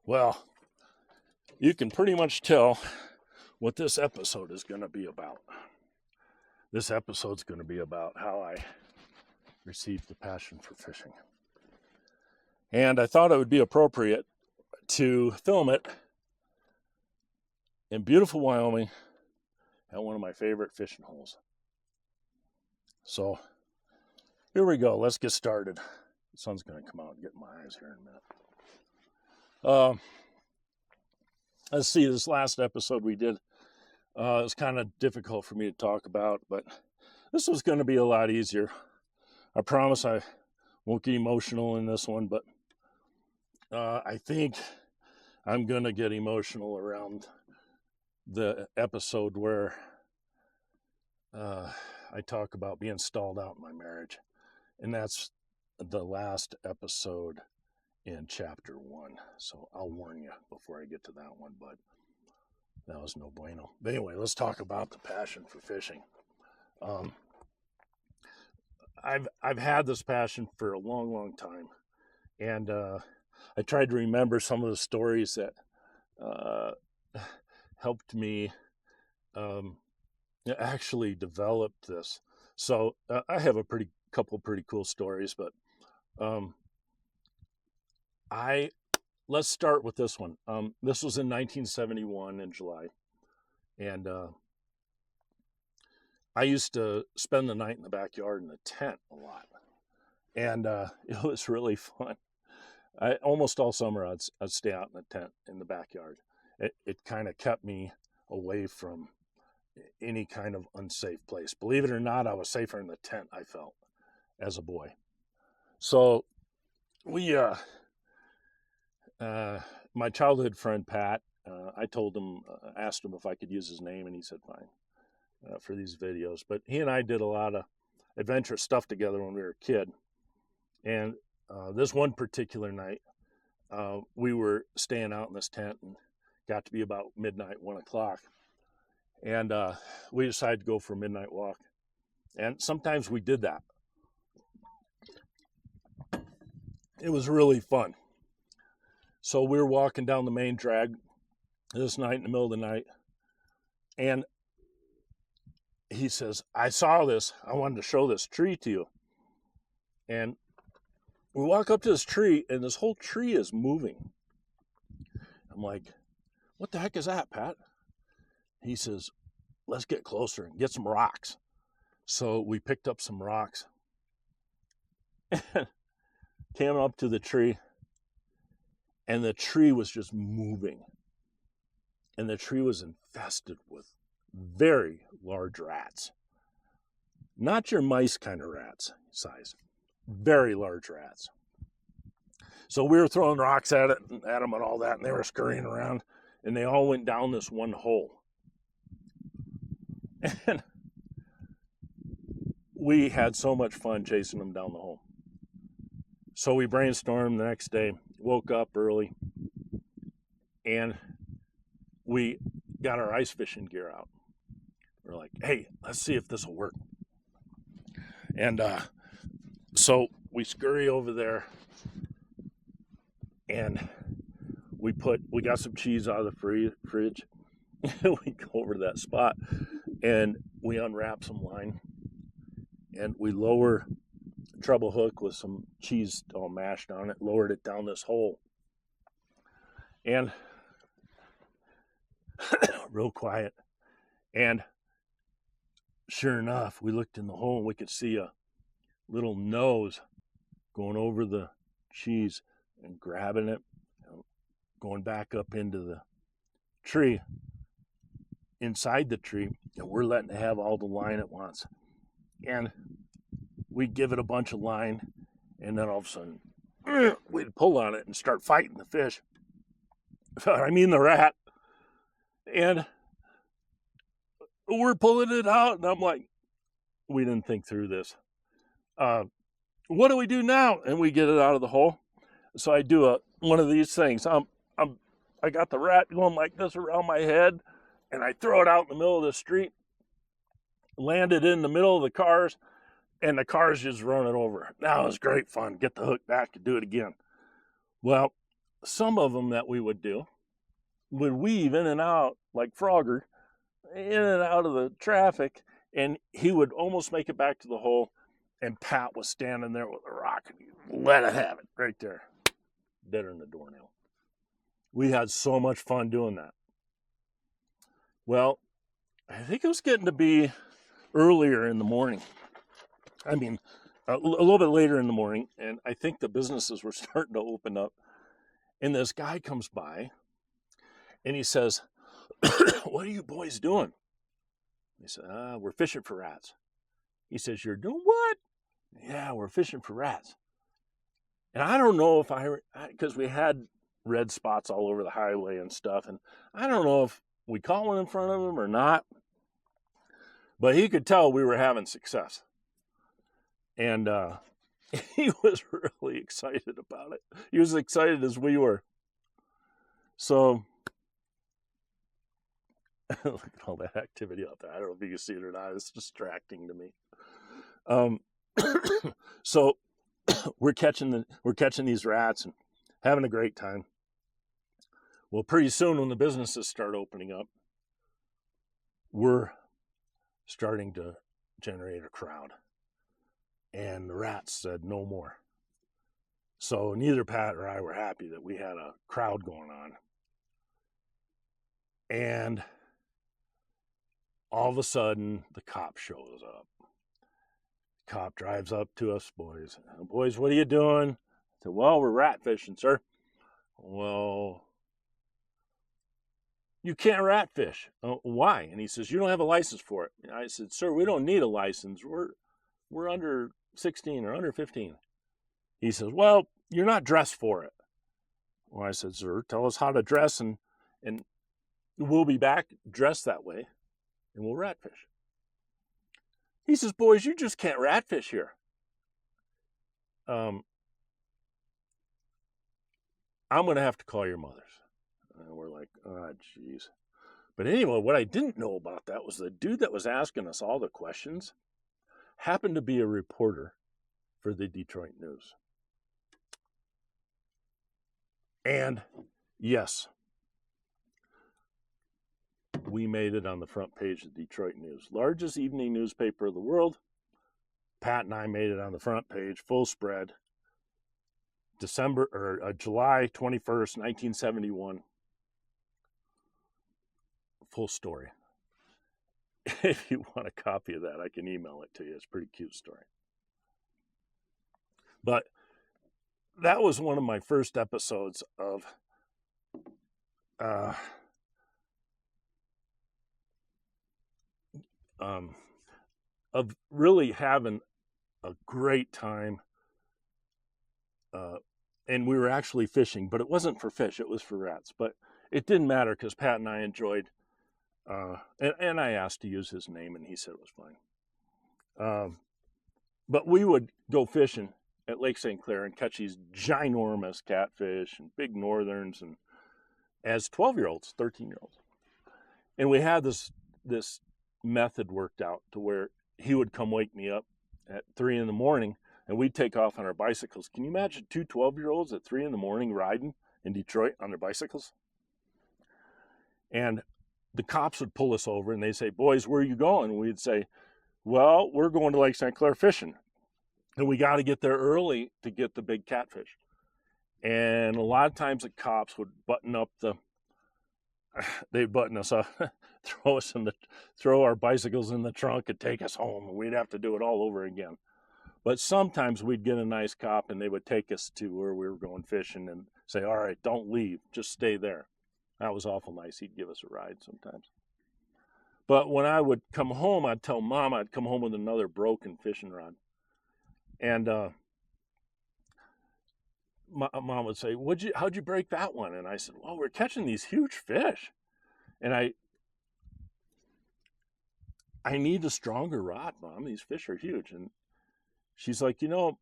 Well, you can pretty much tell what this episode is going to be about. This episode's going to be about how I received the passion for fishing. And I thought it would be appropriate to film it in beautiful Wyoming at one of my favorite fishing holes. So here we go. Let's get started. The sun's going to come out and get in my eyes here in a minute. Let's see, this last episode we did, it was kind of difficult for me to talk about, but this was going to be a lot easier. I promise I won't get emotional in this one, but I think I'm going to get emotional around the episode where I talk about being stalled out in my marriage. And that's the last episode in chapter 1. So I'll warn you before I get to that one, but that was no bueno. But anyway, let's talk about the passion for fishing. I've had this passion for a long time, and I tried to remember some of the stories that helped me actually develop this. So I have a couple pretty cool stories, but let's start with this one. This was in 1971 in July, and I used to spend the night in the backyard in the tent a lot, and it was really fun. Almost all summer I'd stay out in the tent in the backyard. It kind of kept me away from any kind of unsafe place. Believe it or not, I was safer in the tent, I felt, as a boy. So we my childhood friend Pat, I told him, asked him if I could use his name, and he said fine for these videos. But he and I did a lot of adventurous stuff together when we were a kid. And this one particular night, we were staying out in this tent and got to be about midnight, 1 o'clock. And we decided to go for a midnight walk. And sometimes we did that. It was really fun. So we were walking down the main drag this night in the middle of the night. And he says, I saw this. I wanted to show this tree to you. And we walk up to this tree, and this whole tree is moving. I'm like, what the heck is that, Pat? He says, let's get closer and get some rocks. So we picked up some rocks and came up to the tree, and the tree was just moving. And the tree was infested with very large rats. Not your mice kind of rats size. Very large rats. So we were throwing rocks at them and all that, and they were scurrying around, and they all went down this one hole. And we had so much fun chasing them down the hole. So we brainstormed the next day, woke up early, and we got our ice fishing gear out. We're like, hey, let's see if this will work. And so we scurry over there, and we got some cheese out of the fridge. We go over to that spot, and we unwrap some line, and we lower a treble hook with some cheese all mashed on it, lowered it down this hole. And real quiet. And sure enough, we looked in the hole, and we could see a little nose going over the cheese and grabbing it, going back up into the tree, inside the tree, and we're letting it have all the line at once. And we give it a bunch of line, and then all of a sudden, we'd pull on it and start fighting the fish. I mean the rat. And we're pulling it out, and I'm like, we didn't think through this. What do we do now? And we get it out of the hole. So I do one of these things. I got the rat going like this around my head, and I throw it out in the middle of the street, landed in the middle of the cars, and the cars just run it over. Now it was great fun. Get the hook back and do it again. Well, some of them that we would do would weave in and out like Frogger, in and out of the traffic, and he would almost make it back to the hole, and Pat was standing there with a rock, and he let it have it right there, deader than the doornail. We had so much fun doing that. Well, I think it was getting to be earlier in the morning. I mean, a little bit later in the morning, and I think the businesses were starting to open up. And this guy comes by, and he says, "What are you boys doing?" He said, "We're fishing for rats." He says, "You're doing what?" "Yeah, we're fishing for rats." And I don't know if because we had red spots all over the highway and stuff, and I don't know if we caught one in front of him or not, but he could tell we were having success. And he was really excited about it. He was excited as we were. So, look at all that activity out there. I don't know if you can see it or not. It's distracting to me. So, we're catching these rats and having a great time. Well, pretty soon when the businesses start opening up, we're starting to generate a crowd. And the rats said no more. So neither Pat or I were happy that we had a crowd going on. And all of a sudden, the cop shows up. The cop drives up to us, boys. "Boys, what are you doing?" I said, "Well, we're rat fishing, sir." "Well, you can't rat fish." "Oh, why?" And he says, "You don't have a license for it." And I said, "Sir, we don't need a license. We're under 16 or under 15. He says, "Well, you're not dressed for it." Well, I said, "Sir, tell us how to dress, and we'll be back dressed that way, and we'll rat fish." He says, "Boys, you just can't rat fish here. I'm going to have to call your mothers." And we're like, "Oh, geez." But anyway, what I didn't know about that was the dude that was asking us all the questions happened to be a reporter for the Detroit News. And yes, we made it on the front page of the Detroit News. Largest evening newspaper of the world. Pat and I made it on the front page, full spread. July 21st, 1971. Full story. If you want a copy of that, I can email it to you. It's a pretty cute story. But that was one of my first episodes of really having a great time. And we were actually fishing, but it wasn't for fish, it was for rats. But it didn't matter because Pat and I enjoyed, and I asked to use his name, and he said it was fine. But we would go fishing at Lake St. Clair and catch these ginormous catfish and big northerns, and as 12-year-olds, 13-year-olds. And we had this method worked out to where he would come wake me up at 3 a.m, and we'd take off on our bicycles. Can you imagine two 12-year-olds at 3 a.m. riding in Detroit on their bicycles? And the cops would pull us over and they'd say, "Boys, where are you going?" And we'd say, "Well, we're going to Lake St. Clair fishing. And we got to get there early to get the big catfish." And a lot of times the cops would they'd button us up, throw our bicycles in the trunk and take us home. And we'd have to do it all over again. But sometimes we'd get a nice cop and they would take us to where we were going fishing and say, "All right, don't leave, just stay there." That was awful nice. He'd give us a ride sometimes. But when I would come home, I'd tell Mom I'd come home with another broken fishing rod. And Mom would say, "How'd you break that one?" And I said, "Well, we're catching these huge fish. And I need a stronger rod, Mom. These fish are huge." And she's like, "The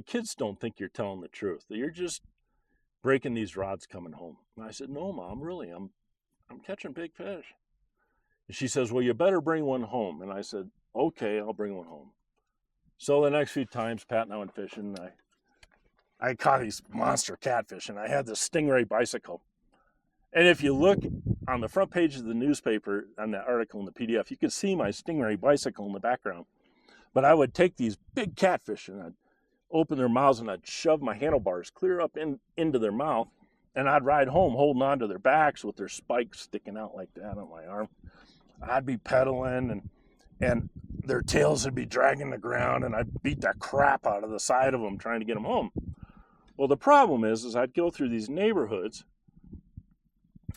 kids don't think you're telling the truth. You're just breaking these rods coming home." And I said, "No, Mom, really, I'm catching big fish." And she says, "Well, you better bring one home." And I said, "Okay, I'll bring one home." So the next few times Pat and I went fishing, I caught these monster catfish, and I had this Stingray bicycle. And if you look on the front page of the newspaper on that article in the PDF, you can see my Stingray bicycle in the background. But I would take these big catfish and I'd open their mouths and I'd shove my handlebars clear up into their mouth, and I'd ride home holding onto their backs with their spikes sticking out like that on my arm. I'd be pedaling and their tails would be dragging the ground, and I'd beat the crap out of the side of them trying to get them home. Well, the problem is I'd go through these neighborhoods,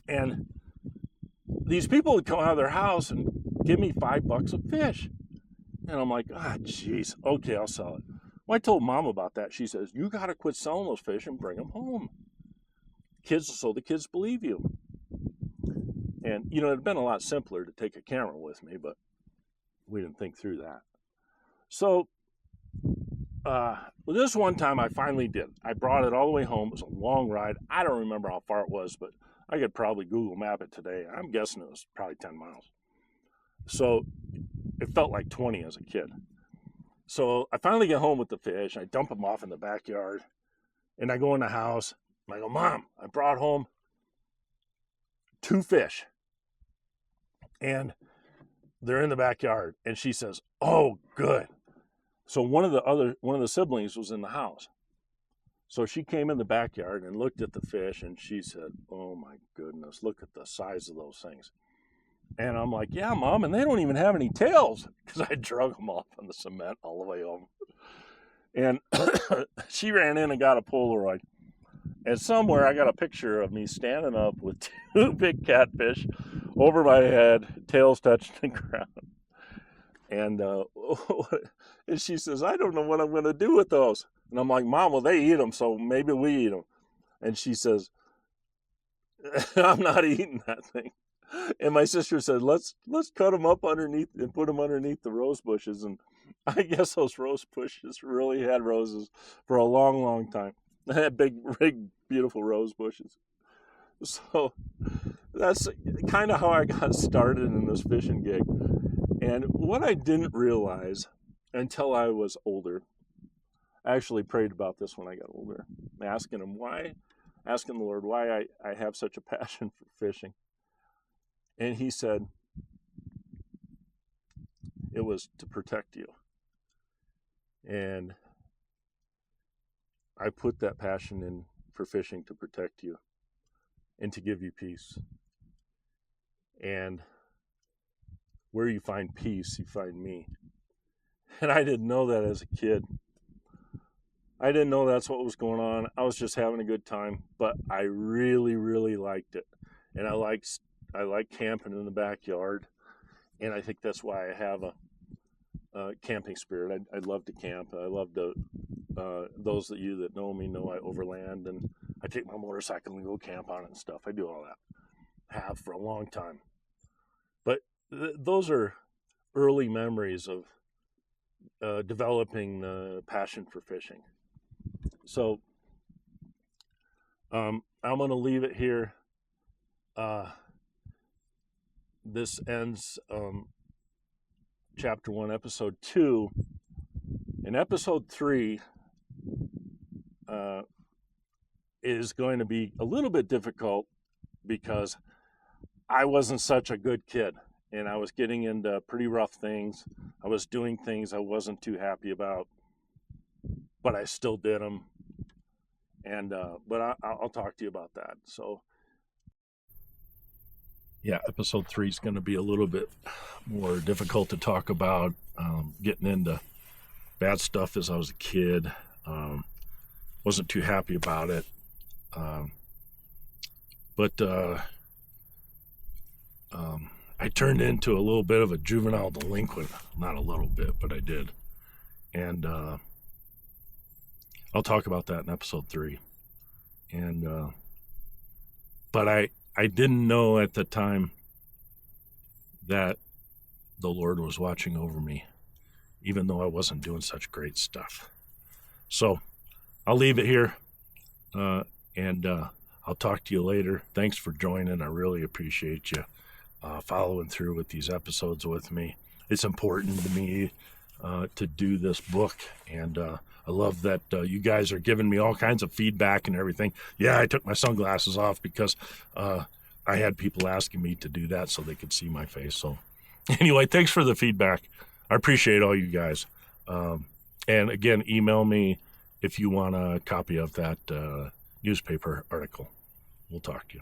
and these people would come out of their house and give me $5 a fish. And I'm like, geez, okay, I'll sell it. Well, I told Mom about that. She says, you got to quit selling those fish and bring them home. So the kids believe you. And, it'd been a lot simpler to take a camera with me, but we didn't think through that. So this one time I finally did. I brought it all the way home. It was a long ride. I don't remember how far it was, but I could probably Google map it today. I'm guessing it was probably 10 miles. So it felt like 20 as a kid. So I finally get home with the fish. I dump them off in the backyard, and I go in the house. And I go, Mom, I brought home 2 fish, and they're in the backyard. And she says, oh, good. So one of the siblings was in the house. So she came in the backyard and looked at the fish, and she said, oh my goodness, look at the size of those things. And I'm like, yeah, Mom, and they don't even have any tails, because I drug them off on the cement all the way home. And she ran in and got a Polaroid. And somewhere I got a picture of me standing up with 2 big catfish over my head, tails touching the ground. And she says, I don't know what I'm going to do with those. And I'm like, Mom, well, they eat them, so maybe we eat them. And she says, I'm not eating that thing. And my sister said, let's cut them up underneath and put them underneath the rose bushes. And I guess those rose bushes really had roses for a long, long time. They had big, beautiful rose bushes. So that's kind of how I got started in this fishing gig. And what I didn't realize until I was older, I actually prayed about this when I got older, asking the Lord why I have such a passion for fishing. And he said, it was to protect you. And I put that passion in for fishing to protect you and to give you peace. And where you find peace, you find me. And I didn't know that as a kid. I didn't know that's what was going on. I was just having a good time, but I really, really liked it. And I like camping in the backyard, and I think that's why I have a camping spirit. I love to camp. I love to. Those of you that know me know I overland, and I take my motorcycle and go camp on it and stuff. I do all that. Have for a long time. But those are early memories of developing the passion for fishing. So I'm going to leave it here. This ends chapter 1, episode 2. In episode 3 is going to be a little bit difficult because I wasn't such a good kid, and I was getting into pretty rough things. I was doing things I wasn't too happy about, but I still did them. And but I'll talk to you about that. So yeah, episode 3 is going to be a little bit more difficult to talk about. Getting into bad stuff as I was a kid. Wasn't too happy about it. But I turned into a little bit of a juvenile delinquent. Not a little bit, but I did. And I'll talk about that in episode 3. And but I didn't know at the time that the Lord was watching over me, even though I wasn't doing such great stuff. So I'll leave it here, and I'll talk to you later. Thanks for joining. I really appreciate you following through with these episodes with me. It's important to me to do this book. And I love that you guys are giving me all kinds of feedback and everything. Yeah, I took my sunglasses off because I had people asking me to do that so they could see my face. So anyway, thanks for the feedback. I appreciate all you guys. And again, email me if you want a copy of that newspaper article. We'll talk to you.